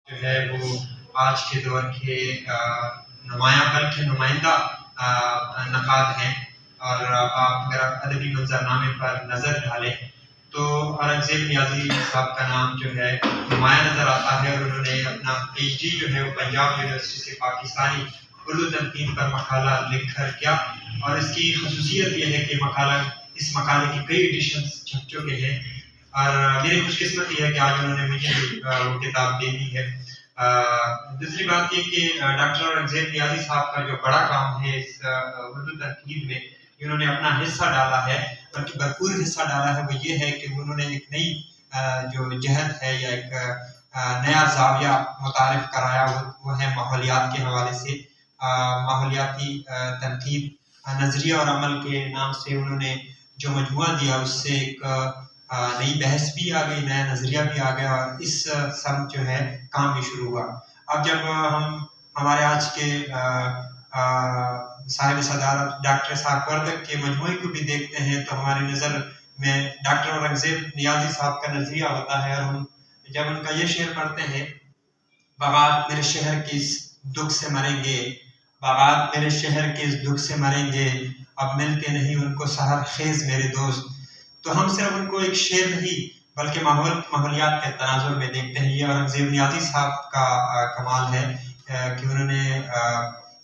جو ہے وہ آج کے دور کے نمایاں بلکہ نمائندہ نقاد ہیں، اور آپ اگر ادبی منظرنامے پر نظر ڈالیں تو اورنگزیب نیازی صاحب کا نام جو ہے نمایاں نظر آتا ہے، اور انہوں نے اپنا PhD جو ہے وہ پنجاب یونیورسٹی سے پاکستانی اردو تنقید پر مقالہ لکھ کر کیا، اور اس کی خصوصیت یہ ہے کہ اس مقالے کی کئی ایڈیشنز چھپ چکے ہیں، اور میری خوش قسمتی ہے کہ آج انہوں نے مجھے وہ کتاب دے دی ہے۔ دوسری بات یہ کہ ڈاکٹر اورنگزیب نیازی صاحب کا جو بڑا کام ہے اس اردو تنقید میں، انہوں نے اپنا حصہ ڈالا ہے، بلکہ بھرپور حصہ ڈالا ہے، وہ یہ ہے کہ انہوں نے ایک نئی جو جہت ہے یا ایک نیا زاویہ متعارف کرایا، وہ ہے ماحولیات کے حوالے سے۔ ماحولیاتی تنقید نظریہ اور عمل کے نام سے انہوں نے جو مجموعہ دیا، اس سے ایک نئی بحث بھی آ گئی، نیا نظریہ بھی آ گیا، اور اس سمت جو ہے کام بھی شروع ہوا۔ اب جب ہم ہمارے آج کے صاحب صدارت ڈاکٹر اسحاق وردگ کے مجموعے کو بھی دیکھتے ہیں تو ہماری نظر میں ڈاکٹر اورنگزیب نیازی صاحب کا نظریہ ہوتا ہے، اور ہم جب ان کا یہ شعر پڑھتے ہیں، باغات میرے شہر کے اس دکھ سے مریں گے، باغات میرے شہر کے اس دکھ سے مریں گے، اب ملتے نہیں ان کو سحر خیز میرے دوست، تو ہم صرف ان کو ایک شعر نہیں بلکہ ماحولیات کے تناظر میں دیکھتے ہیں۔ یہ اورنگزیب نیازی صاحب کا کمال ہے کہ انہوں نے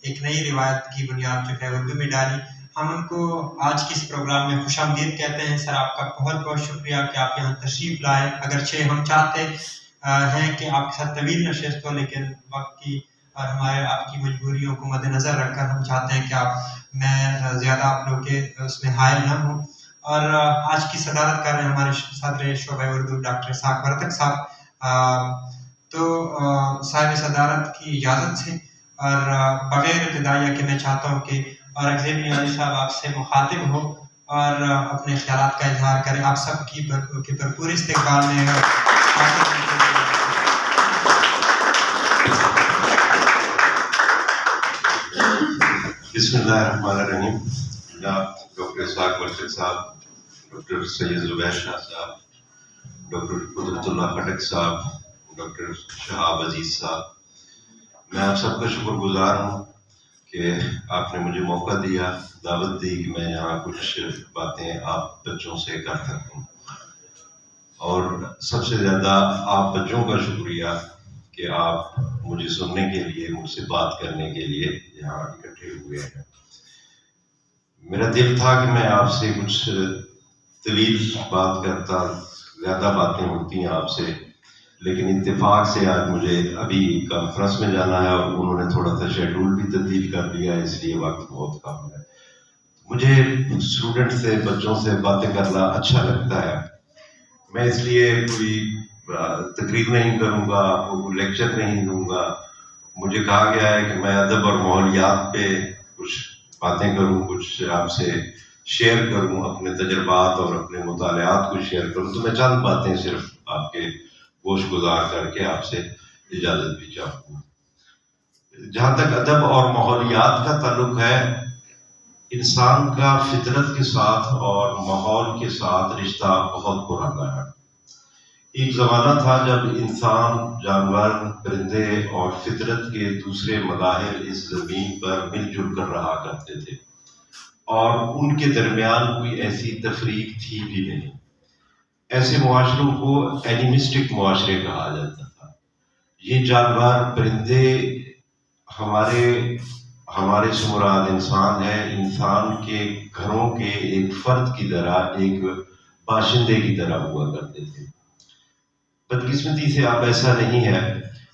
ایک نئی روایت کی بنیاد جو ہے اردو میں ڈالی۔ ہم ان کو آج کے اس پروگرام میں خوش آمدید کہتے ہیں۔ سر، آپ کا بہت بہت شکریہ کہ آپ یہاں تشریف لائے، اگرچہ ہم چاہتے ہیں کہ آپ کے ساتھ طویل نشست ہو، لیکن وقت کی اور آپ کی مجبوریوں کو مد نظر رکھ کر ہم چاہتے ہیں کہ میں زیادہ آپ لوگ کے اس میں حائل نہ ہوں، اور آج کی صدارت کر رہے ہیں ہمارے صدر شعبہ اردو ڈاکٹر اسحاق وردگ صاحب۔ تو صاحب صدارت کی اجازت سے اور بغیر ابتدائیہ کہ میں چاہتا ہوں کہ اورنگزیب نیازی صاحب آپ سے مخاطب ہو اور اپنے خیالات کا اظہار کریں۔ آپ سب کی بھرپور استقبال میں بسم اللہ الرحمن الرحیم۔ جناب ڈاکٹر اسحاق وردگ صاحب، ڈاکٹر سید زبیر شاہ صاحب، ڈاکٹر قدرت اللہ خٹک صاحب، ڈاکٹر شہاب عزیز صاحب، میں آپ سب کا شکر گزار ہوں کہ آپ نے مجھے موقع دیا، دعوت دی کہ میں یہاں کچھ باتیں آپ بچوں سے کر سکوں، اور سب سے زیادہ آپ بچوں کا شکریہ کہ آپ مجھے سننے کے لیے، مجھ سے بات کرنے کے لیے یہاں اکٹھے ہوئے ہیں۔ میرا دل تھا کہ میں آپ سے کچھ طویل بات کرتا، زیادہ باتیں ہوتی ہیں آپ سے، لیکن اتفاق سے آج مجھے ابھی کانفرنس میں جانا ہے اور انہوں نے تھوڑا سا شیڈول بھی تبدیل کر لیا، اس لیے وقت بہت کم ہے۔ مجھے اسٹوڈنٹ سے، بچوں سے باتیں کرنا اچھا لگتا ہے۔ میں اس لیے کوئی تقریر نہیں کروں گا، آپ کو کوئی لیکچر نہیں دوں گا۔ مجھے کہا گیا ہے کہ میں ادب اور ماحولیات پہ کچھ باتیں کروں، کچھ آپ سے شیئر کروں، اپنے تجربات اور اپنے مطالعات کو شیئر کروں، تو میں چند باتیں صرف آپ کے گوش گزار کر کے آپ سے اجازت بھی چاہوں گا۔ جہاں تک ادب اور ماحولیات کا تعلق ہے، انسان کا فطرت کے ساتھ اور ماحول کے ساتھ رشتہ بہت پرانا ہے۔ ایک زمانہ تھا جب انسان، جانور، پرندے اور فطرت کے دوسرے مظاہر اس زمین پر مل جل کر رہا کرتے تھے، اور ان کے درمیان کوئی ایسی تفریق تھی بھی نہیں۔ ایسے معاشروں کو اینیمسٹک معاشرے کہا جاتا تھا۔ یہ جانور، پرندے ہمارے سے مراد انسان ہے، انسان کے گھروں کے ایک فرد کی طرح، ایک باشندے کی طرح ہوا کرتے تھے۔ بدقسمتی سے اب ایسا نہیں ہے،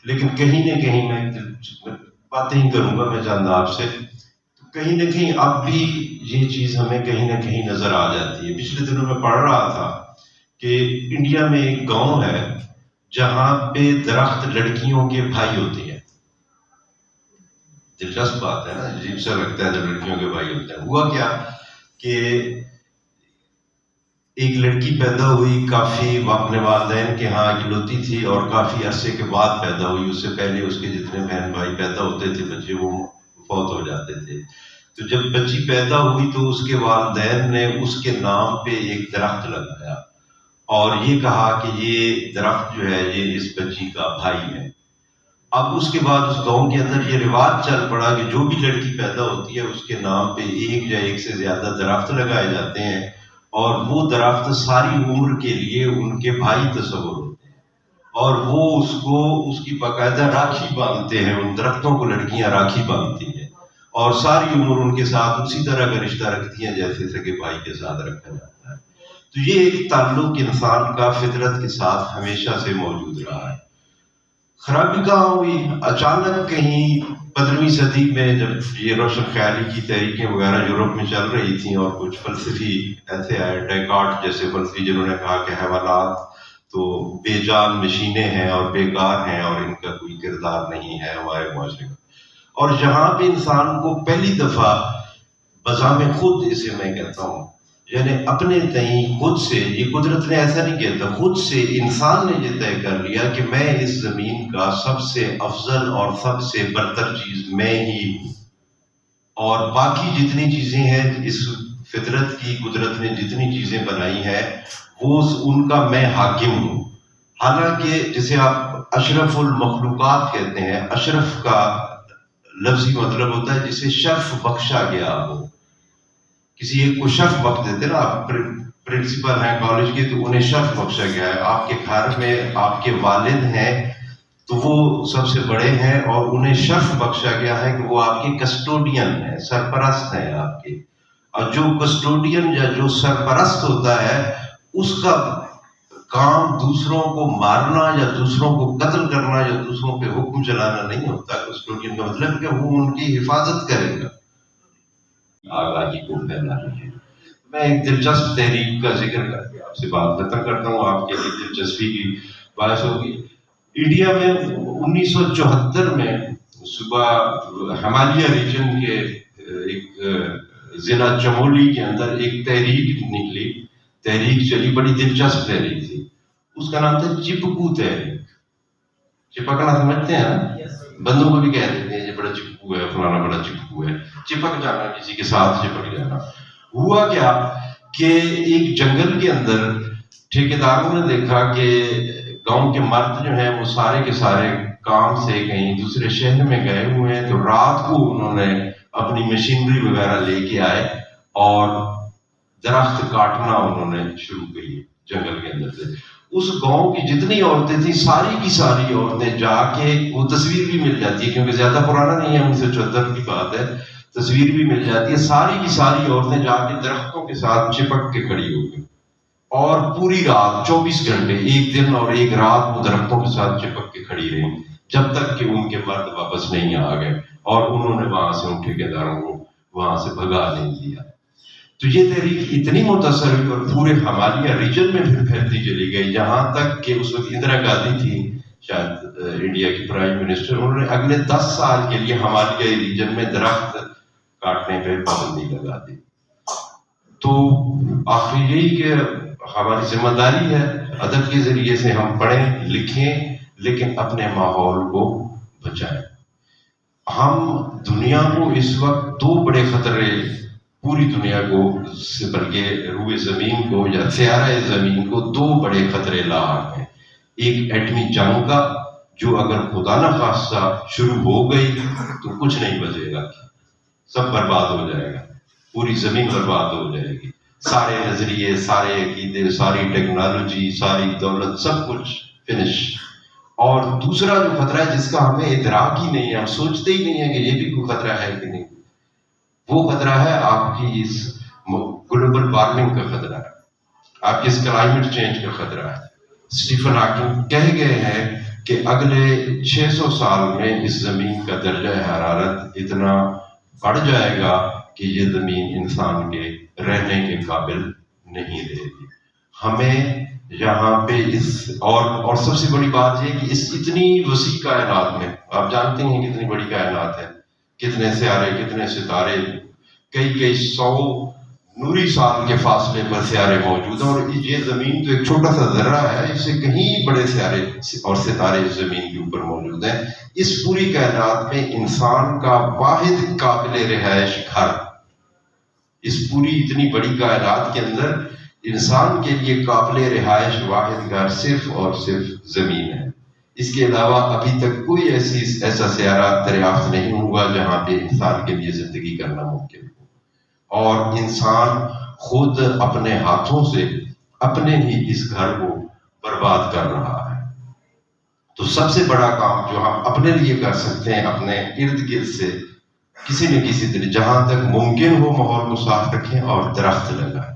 لیکن کہیں نہ کہیں میں باتیں ہی کروں گا میں چند آپ سے، کہیں نہ کہیں اب بھی یہ چیز ہمیں کہیں نہ کہیں نظر آ جاتی ہے۔ پچھلے دنوں میں پڑھ رہا تھا کہ انڈیا میں ایک گاؤں ہے جہاں پہ درخت لڑکیوں کے بھائی ہوتے ہیں۔ دلچسپ بات ہے نا، عجیب سا لگتا ہے جب لڑکیوں کے بھائی ہوتے ہیں۔ ہوا کیا کہ ایک لڑکی پیدا ہوئی، کافی اپنے والدین کے ہاں اکلوتی تھی، اور کافی عرصے کے بعد پیدا ہوئی۔ اس سے پہلے اس کے جتنے بہن بھائی پیدا ہوتے تھے بچے، وہ فوت ہو جاتے تھے۔ تو جب بچی پیدا ہوئی تو اس کے والدین نے اس کے نام پہ ایک درخت لگایا، اور یہ کہا کہ یہ درخت جو ہے یہ اس بچی کا بھائی ہے۔ اب اس کے بعد اس گاؤں کے اندر یہ رواج چل پڑا کہ جو بھی لڑکی پیدا ہوتی ہے اس کے نام پہ ایک یا ایک سے زیادہ درخت لگائے جاتے ہیں، اور وہ درخت ساری عمر کے لیے ان کے بھائی تصور ہوتے ہیں، اور وہ اس کو اس کی باقاعدہ راکھی باندھتے ہیں. ان درختوں کو لڑکیاں راکھی باندھتی ہیں اور ساری عمر ان کے ساتھ اسی طرح کا رشتہ رکھتی ہیں جیسے سگے بھائی کے ساتھ رکھا جاتا ہے. تو یہ ایک تعلق انسان کا فطرت کے ساتھ ہمیشہ سے موجود رہا ہے. خرابی کہاں ہوئی؟ اچانک کہیں 15ویں صدی میں جب یہ روشن خیالی کی تحریکیں وغیرہ یورپ میں چل رہی تھیں اور کچھ فلسفی ایسے آئے، ڈیکارٹ جیسے فلسفی جنہوں نے کہا کہ حیوانات تو بے جان مشینیں ہیں اور بیکار ہیں اور ان کا کوئی کردار نہیں ہے ہمارے معاشرے میں. اور جہاں پہ انسان کو پہلی دفعہ بذام خود، اسے میں کہتا ہوں، یعنی اپنے تئیں خود سے، یہ قدرت نے ایسا نہیں کہتا، خود سے انسان نے یہ طے کر لیا کہ میں اس زمین کا سب سے افضل اور سب سے برتر چیز میں ہی ہوں، اور باقی جتنی چیزیں ہیں اس فطرت کی، قدرت نے جتنی چیزیں بنائی ہیں وہ ان کا میں حاکم ہوں. حالانکہ جسے آپ اشرف المخلوقات کہتے ہیں، اشرف کا لفظی مطلب ہوتا ہے جسے شرف بخشا گیا ہو. کسی ایک کو شرف بخش دیتے نا، آپ پرنسپل ہیں کالج کے تو انہیں شرف بخشا گیا ہے. آپ کے گھر میں آپ کے والد ہیں تو وہ سب سے بڑے ہیں اور انہیں شرف بخشا گیا ہے کہ وہ آپ کے کسٹوڈین ہیں، سرپرست ہیں آپ کے. اور جو کسٹوڈین یا جو سرپرست ہوتا ہے اس کا کام دوسروں کو مارنا یا دوسروں کو قتل کرنا یا دوسروں پہ حکم چلانا نہیں ہوتا. کسٹوڈین کا مطلب کہ وہ ان کی حفاظت کرے گا، آگاہی کو پھیلا رہی ہے. میں ایک دلچسپ تحریک کا ذکر کر کے آپ سے بات ختم کرتا ہوں، آپ کے لیے دلچسپی کی باعث ہوگی. انڈیا میں 1974 میں صوبہ ہمالیہ ریجن کے ایک ضلع چمولی کے اندر ایک تحریک نکلی، تحریک چلی، بڑی دلچسپ تحریک تھی. اس کا نام تھا چپکو تحریک. چپکنا سمجھتے ہیں نا؟ بندوں کو بھی کہہ دیتے ہیں یہ بڑا چپکو ہے، فلانا بڑا چپکو ہے. چپک جانا، کسی کے ساتھ چپک جانا. ہوا کیا کہ ایک جنگل کے اندر ٹھیکیداروں نے دیکھا کہ گاؤں کے مرد جو ہیں وہ سارے کے سارے کام سے کہیں دوسرے شہر میں گئے ہوئے ہیں، تو رات کو انہوں نے اپنی مشینری وغیرہ لے کے آئے اور درخت کاٹنا انہوں نے شروع کی جنگل کے اندر سے. اس گاؤں کی جتنی عورتیں تھیں ساری کی ساری عورتیں جا کے، وہ تصویر بھی مل جاتی ہے کیونکہ زیادہ پرانا نہیں ہے، 1974 کی بات ہے، تصویر بھی مل جاتی ہے، ساری کی ساری عورتیں جا کے درختوں کے ساتھ چپک کے کھڑی ہو گئی اور پوری رات 24 گھنٹے، ایک دن اور ایک رات وہ درختوں کے ساتھ چپک کے کھڑی رہی جب تک کہ ان کے مرد واپس نہیں آ گئے اور انہوں نے وہاں سے ان ٹھیکیداروں کو وہاں سے بھگا نہیں دیا. تو یہ تحریک اتنی متاثر ہوئی اور پورے ہمالیہ ریجن میں پھر پھیلتی چلی گئی، یہاں تک کہ اس وقت اندرا گاندھی تھی شاید انڈیا کی پرائم منسٹر، انہوں نے اگلے 10 سال کے لیے ہمالیہ ریجن میں درخت کاٹنے پہ پابندی لگا دی. تو آخر یہی کہ ہماری ذمہ داری ہے ادب کے ذریعے سے ہم پڑھیں لکھیں لیکن اپنے ماحول کو بچائیں. ہم دنیا کو اس وقت 2 بڑے خطرے، پوری دنیا کو بلکہ روئے زمین کو یا سیارہ زمین کو 2 بڑے خطرے لاحق ہیں. ایک ایٹمی جنگ کا جو اگر خدا نہ خواستہ شروع ہو گئی تو کچھ نہیں بچے گا، سب برباد ہو جائے گا، پوری زمین برباد ہو جائے گی، سارے نظریے، سارے عقیدے، ساری ٹیکنالوجی، ساری دولت، سب کچھ فنش. اور دوسرا جو خطرہ ہے جس کا ہمیں ادراک ہی نہیں ہے، ہم سوچتے ہی نہیں ہیں کہ یہ بھی کوئی خطرہ ہے کہ نہیں، وہ خطرہ ہے آپ کی اس گلوبل وارمنگ کا خطرہ ہے، آپ کی اس کلائمیٹ چینج کا خطرہ ہے. اسٹیفن ہاکنگ کہہ گئے ہیں کہ اگلے 600 سال میں اس زمین کا درجہ حرارت اتنا بڑھ جائے گا کہ یہ زمین انسان کے رہنے کے قابل نہیں رہے گی. ہمیں یہاں پہ اور سب سے بڑی بات یہ کہ اس اتنی وسیع کائنات میں، آپ جانتے ہیں کتنی بڑی کائنات ہے، کتنے سیارے، کتنے ستارے، کئی 100 نوری سال کے فاصلے پر سیارے موجود ہیں، اور یہ زمین تو ایک چھوٹا سا ذرہ ہے، اس سے کہیں بڑے سیارے اور ستارے اس زمین کے اوپر موجود ہیں. اس پوری کائنات میں انسان کا واحد قابل رہائش گھر، اس پوری اتنی بڑی کائنات کے اندر انسان کے لیے قابل رہائش واحد گھر صرف اور صرف زمین ہے. اس کے علاوہ ابھی تک کوئی ایسا سیارہ دریافت نہیں ہوا جہاں پہ انسان کے لیے زندگی کرنا ممکن ہو، اور انسان خود اپنے ہاتھوں سے اپنے ہی اس گھر کو برباد کر رہا ہے۔ تو سب سے بڑا کام جو ہم اپنے لیے کر سکتے ہیں، اپنے ارد گرد سے کسی نہ کسی طرح جہاں تک ممکن ہو ماحول کو صاف رکھیں اور درخت لگائیں۔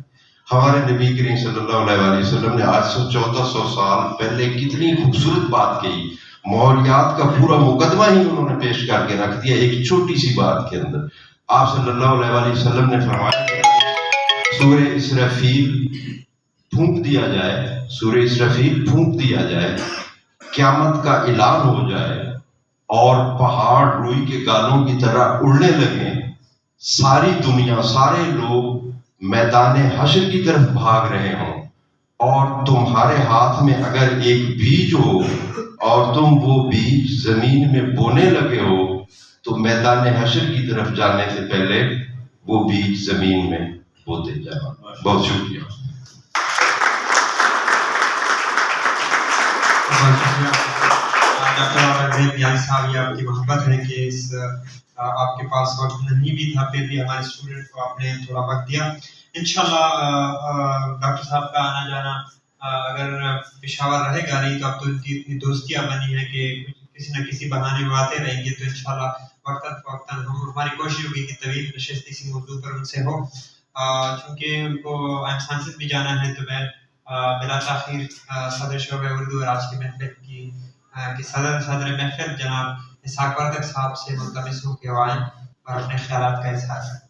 ہمارے نبی کریم صلی اللہ علیہ وسلم نے آج سے 1400 سال پہلے کتنی خوبصورت بات کہی، ماحولیات کا پورا مقدمہ ہی انہوں نے پیش کر کے رکھ دیا ایک چھوٹی سی بات کے اندر۔ آپ صلی اللہ علیہ وسلم نے فرمایا کہ سورہ اسرافیل پھونک دیا جائے، سورہ اسرافیل پھونک دیا جائے، قیامت کا اعلان ہو جائے اور پہاڑ روئی کے گالوں کی طرح اڑنے لگیں، ساری دنیا، سارے لوگ میدان حشر کی طرف بھاگ رہے ہوں، اور تمہارے ہاتھ میں اگر ایک بیج ہو اور تم وہ بیج زمین میں بونے لگے ہو تو میدان حشر کی طرف جانے سے پہلے وہ بیج زمین میں بوتے جانا۔ بہت شکریہ۔ بہت شکریہ ڈاکٹر اورنگزیب نیازی صاحب، یہ آپ کی محبت ہے کہ آپ کے پاس وقت نہیں بھی تھا پھر بھی ہمارے اسٹوڈنٹ کو آپ نے تھوڑا وقت دیا۔ انشاءاللہ ڈاکٹر صاحب کا آنا جانا اگر پشاور رہے گا نہیں تو اب تو ان کی اتنی دوستیاں بنی ہے کہ کسی نہ کسی بہانے میں آتے رہیں گے، تو انشاءاللہ وقتاً فوقتاً ہماری کوشش ہوگی کہ طویل نشست اسی موضوع پر ان سے ہو۔ چونکہ ان کو آئم سائنسز بھی جانا ہے تو میں بلا تاخیر صدر شعبہ اردو اور آج کی محفل کی صدر محفل جناب اسحاق وردک صاحب سے ملتمس ہوں کہ وہ آئیں اور اپنے خیالات کا اظہار کریں۔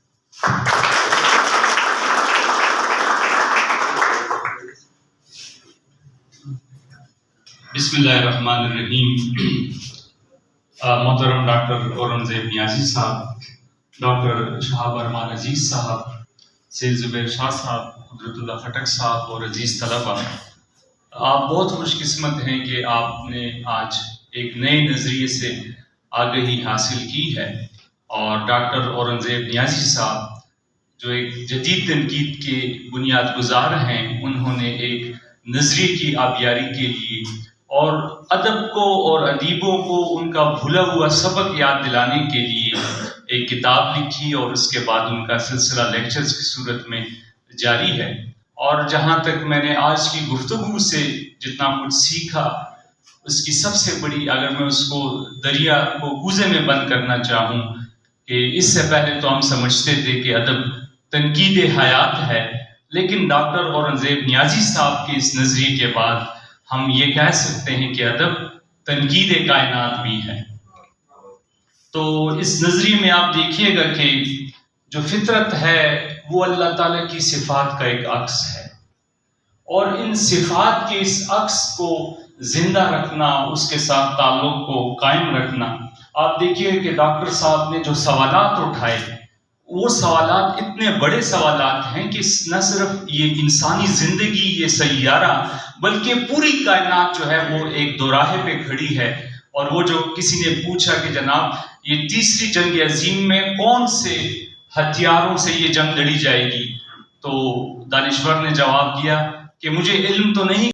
بسم اللہ الرحمن الرحیم۔ محترم ڈاکٹر اورنگزیب نیازی صاحب، ڈاکٹر شہاب ارمان عزیز صاحب، سید زبیر شاہ صاحب، قدرت اللہ خٹک صاحب اور عزیز طلبہ، آپ بہت خوش قسمت ہیں کہ آپ نے آج ایک نئے نظریے سے آگہی حاصل کی ہے، اور ڈاکٹر اورنگزیب نیازی صاحب جو ایک جدید تنقید کے بنیاد گزار ہیں، انہوں نے ایک نظریے کی آبیاری کے لیے اور ادب کو اور ادیبوں کو ان کا بھولا ہوا سبق یاد دلانے کے لیے ایک کتاب لکھی، اور اس کے بعد ان کا سلسلہ لیکچرز کی صورت میں جاری ہے۔ اور جہاں تک میں نے آج کی گفتگو سے جتنا کچھ سیکھا، اس کی سب سے بڑی، اگر میں اس کو دریا کو کوزے میں بند کرنا چاہوں، کہ اس سے پہلے تو ہم سمجھتے تھے کہ ادب تنقید حیات ہے، لیکن ڈاکٹر اورنگزیب نیازی صاحب کے اس نظریے کے بعد ہم یہ کہہ سکتے ہیں کہ ادب تنقید کائنات بھی ہے۔ تو اس نظریے میں آپ دیکھیے گا کہ جو فطرت ہے وہ اللہ تعالیٰ کی صفات کا ایک عکس ہے، اور ان صفات کے اس عکس کو زندہ رکھنا، اس کے ساتھ تعلق کو قائم رکھنا، آپ دیکھیے کہ ڈاکٹر صاحب نے جو سوالات اٹھائے، وہ سوالات اتنے بڑے سوالات ہیں کہ نہ صرف یہ انسانی زندگی، یہ سیارہ، بلکہ پوری کائنات جو ہے وہ ایک دوراہے پہ کھڑی ہے۔ اور وہ جو کسی نے پوچھا کہ جناب یہ تیسری جنگ عظیم میں کون سے ہتھیاروں سے یہ جنگ لڑی جائے گی، تو دانشور نے جواب دیا کہ مجھے علم تو نہیں